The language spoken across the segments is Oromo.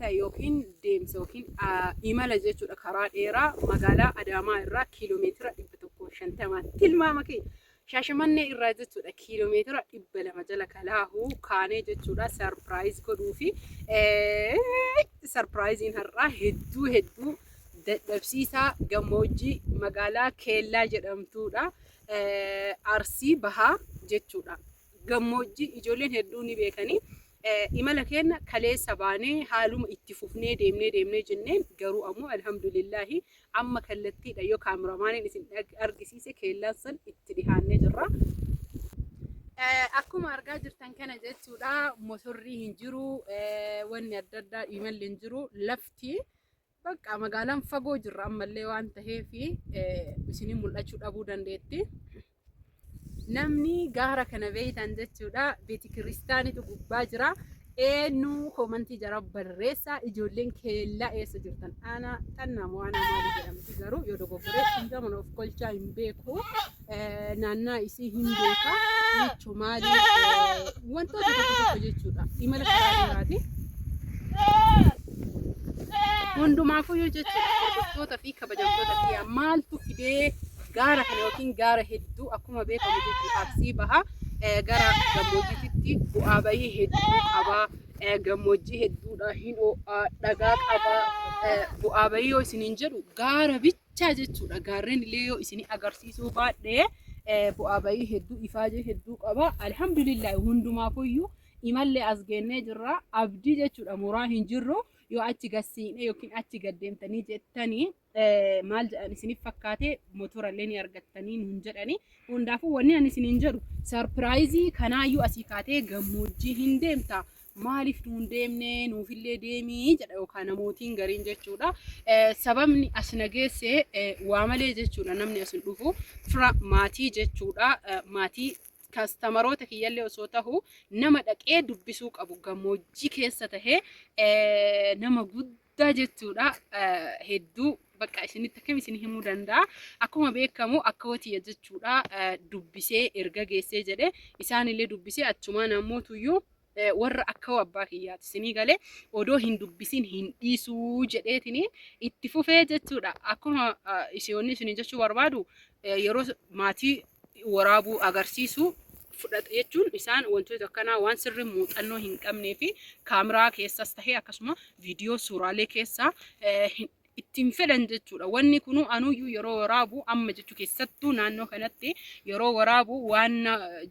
imala yookiin deemsa yookiin imala jechuudha karaa dheeraa magaalaa Adaamaa irraa kiiloomeetira 150 tilmaama kee Shaashamannee irraa jechuudha kiiloomeetira 200 jala kalaahu kaanee jechuudha sarpiraayiz godhuu fi sarpiraayiziin har'aa hedduu dadhabsiisaa gammoojjii magaalaa Keellaa jedhamtuudha Arsii Bahaa jechuudha gammoojjii ijoolleen hedduu ni beekanii imala keenya kaleessa baanee haaluma itti fufnee deemnee jenneen garuu ammoo alhamdulillahi amma kallattiidha yoo kaameramaaniin isin argisiise Keellaan san itti dhihaannee jirra. Akkuma argaa jirtan kana jechuudha motorrii hin jiru wanni adda addaa imalli hin jiru lafti bakka magaalaan fagoo jirra ammallee waan ta'eef isin mul'achuu dhabuu dandeetti. Namni gaara kana beeytan jechuudha beeti kiristaanitu gubbaa jira eenyu komantii jara barreessa ijoolleen Keellaa eessa jirtan ana xannama waan maali jedhamti garuu yoo dogoggoree hundama of kolchaa hin beeku naannaa isii hin beeka jechu maali wantoota tokko jechuudha imala karaa dheeraati hundumaafuu yoo jechuudha hordoftoota fi kabajamtoota fi maaltu fidee gaara kana yookiin gaara hedduu akkuma beekamu jechuudha Arsii Bahaa gara gammoojjiitti bu'aa bahii hedduu qaba gammoojjii hedduudha hin dhagaa qaba bu'aa bahii yoo isiniin jedhu gaara bichaa jechuudha gaarreen illee yoo isin agarsiisuu baadhee bu'aa bahii hedduu ifaajee hedduu qaba alhamdulillah hundumaafuyyuu imallee as geennee jirra abdii jechuudha muraa hin jirru yoo achi gassiine yookiin achi gaddeemtanii jettanii maal jedhan isiniif fakkaate motorallee ni argattanii nun jedhani hundaafuu wanni ani isiniin jedhu sarpiraayizii kanaayyuu asii kaatee gammoojjii hin deemta maaliif nuun deemne nuufillee deemii jedha yookaan namootiin gariin jechuudha sababni as nageesse waa malee jechuudha namni asin dhufu fira maatii jechuudha maatii kastamaroota kiyyallee osoo tahu nama dhaqee dubbisuu qabu gammoojjii keessa tahee nama guddaa jechuudha hedduu bakka isinitti akkam isin himuu danda'a akkuma beekamu akka watiya jechuudha dubbisee erga geessee jedhe isaanillee dubbisee achumaan ammootuyyuu warra akka abbaa kiyyaati isinii galee odoo hin dubbisin hin dhiisuu jedheetini itti fufee jechuudha akkuma isiyoonni isin jechuu barbaadu yeroo maatii waraabuu agarsiisu fudhate jechuun isaan wantoota akkanaa waan sirrii muuxannoo hin qabnee fi kaameraa keessas tahee akkasuma viidiyoo suuraalee keessaa ittiin fedhan jechuudha wanni kunu anuyyuu yeroo waraabu amma jechuu keessattuu naannoo kanatti yeroo waraabu waan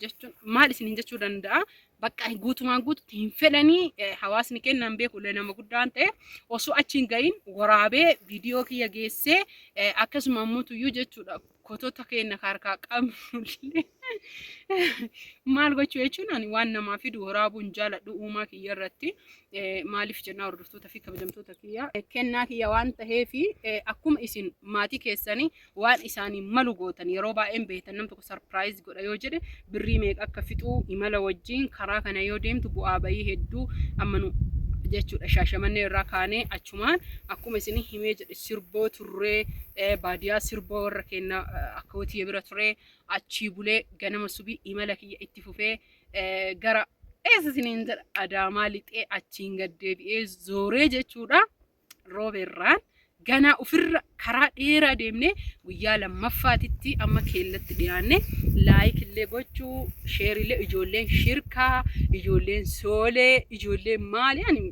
jechuun maal isin jechuu danda'a bakka guutumaan guututti hin fedhanii hawaasni kennan beeku nama guddaan ta'e osoo achi hin gahin waraabee viidiyoo kiyya geessee akkasuma ammuutuyyuu jechuudha kotoota keenya harkaa qabnullee maal gochuu jechuun ani waan namaa fidu waraabuun jaaladhu uumaa kiyya irratti maaliif jennaa hordoftoota fi kabajamtoota kiyya kennaa kiyya waan ta'eef akkuma isin maatii keessanii waan isaanii malu gootan yeroo baay'een beektan nam tokko sarpiraayiz godha yoo jedhe birrii meeqa akka fixuu imala wajjin karaa kana yoo deemtu bu'aa bahii hedduu ammanu jechuudha Shaashamannee irraa kaanee achumaan akkuma isin himee jedhe sirboo turree baadiyaa sirboo warra kenna akka watii bira turree achii bulee ganama subii imala kiyya itti fufee gara eessa isiniin jedha Adaamaa lixee achiin gaddeebi'ee zooree jechuudha rooberraan ganaa ofirra karaa dheeraa deemnee guyyaa lammaffaatitti amma Keellatti dhiyaanne laayik illee gochuu sheer illee ijoolleen shirkaa ijoolleen soolee ijoolleen maali ani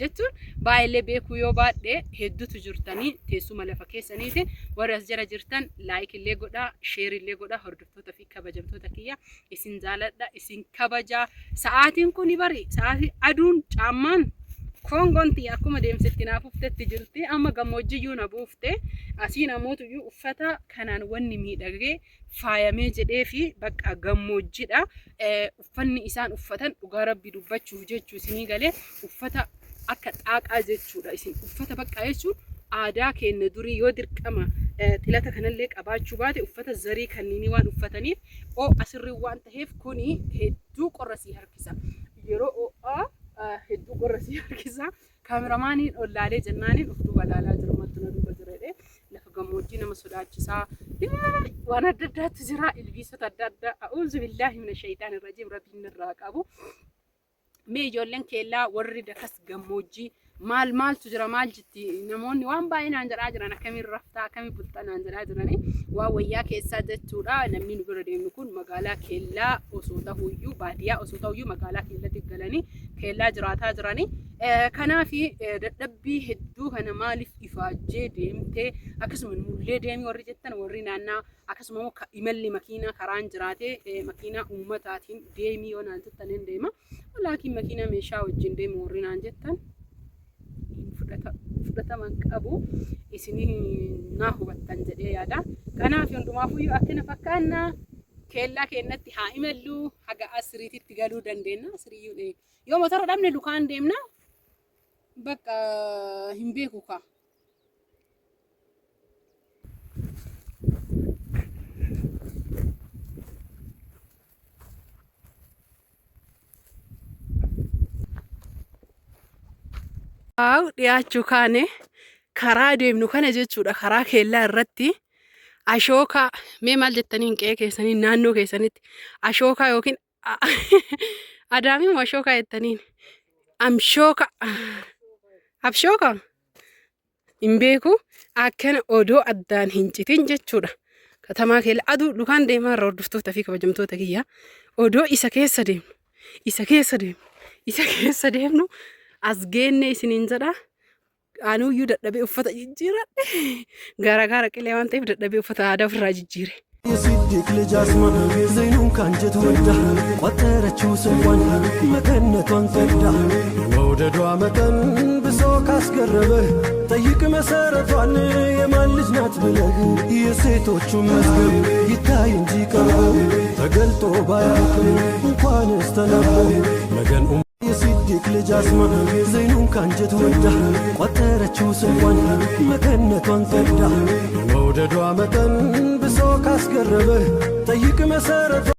jechuun baay'ee beekuu yoo baadhee hedduutu jirtanii teessuma lafa keessaniiti warra as jala jirtan laayik illee godhaa sheer illee godhaa hordoftoota fi kabajamtoota kiyya isin jaaladha isin kabajaa sa'aatiin kun bari sa'aatii aduun caammaan kongonti akkuma deemsetti naaf uftetti jirti amma gammoojjiyyuu na buufte asii namootuyyuu uffata kanaan wanni miidhagee faayamee jedhee fi bakka gammoojjidha uffanni isaan uffatan dhugaa rabbi dubbachuuf jechuu isinii galee uffata akka xaaqaa jechuudha isin uffata bakka jechuun aadaa keenya durii yoo dirqama tilata kanallee qabaachuu baate uffata zarii kanneen waan uffataniif asirri waan ta'eef kuni hedduu qorrasii harkisa yeroo hedduu qorrasii harkisa kaameramaaniin ollaalee jennaaniin of duuba ilaalaa jiru mattu na duuba jireedhe lafa gammoojjii nama sodaachisaa waan adda addaatti jira ilbiisota adda addaa a'uuzu billaahi mina shayitaani rajiim rabbiin irraa qabu mee ijoolleen Keellaa warri dakas gammoojjii maal tu jira maal jitti namoonni waan baay'inaan jedhaa jiran akkamiin raftaa akkamiin bulxanaan jedhaa jiranii waa wayyaa keessaa jechuudha namni nu bira deemnu kun magaalaa Keellaa osoo ta'uyyuu baadiyyaa osoo ta'uyyuu magaalaa Keellatti galanii Keellaa jiraataa jiranii kanaafi dadhabbii hedduu kana maaliif ifaajjee deemtee akkasuma mullee deemii warri jettan warri naannaa akkasuma imalli makiinaa karaan jiraatee makiinaa ummataatiin deemii yoo naan jettan hin deema walaakiin makiinaa meeshaa wajjin deemu warri naan jettan fudhataman qabu isinii naa hubattan jedhee yaada kanaaf hundumaafuu akkana fakkaannaa Keellaa keenyatti haa imallu haga asriititti galuu dandeenya asriyyuu yoo motora dhabne lukaan deemna bakka hin beeku ka dhiyaachuu kaane karaa deemnu kana jechuudha karaa Keellaa irratti ashooka mee maal jettaniin qe'ee keessanii naannoo keessanitti ashooka yookiin adaamiin ashooka jettaniin amshooka abshooka hin beeku akkana odoo addaan hin citin jechuudha katamaa Keellaa aduu lukaan deemaa irra hordoftoota fi kabajamtoota kiyyaa odoo isa keessa deemnu as geenne isiniin jedha anuyyuu dadhabee uffata jijjiiradhe gaara qilee waan ta'eef dadhabee uffata aadaa ofirraa jijjiire. የሲዲቅ ልጅ አስማን ዘይኑን ካንጀት ወዳ ቆጠረችው ስንኳን መቀነቷን ቀዳ መውደዷ መጠን ብሶ ካስገረበህ ጠይቅ መሰረቷን የማን ልጅ ናት ብለህ የሴቶቹ መዝገብ ይታይ እንጂ ቀርቦ ተገልጦ ባያውቅም እንኳንስ ተነቦ መገን የሲዲቅ ልጅ አስማን ዘይኑን ካንጀት ወዳ ቆጠረችው ስንኳን መቀነቷን ቀዳ መውደዷ መጠን ብሶ ካስገረበህ ጠይቅ መሰረቷ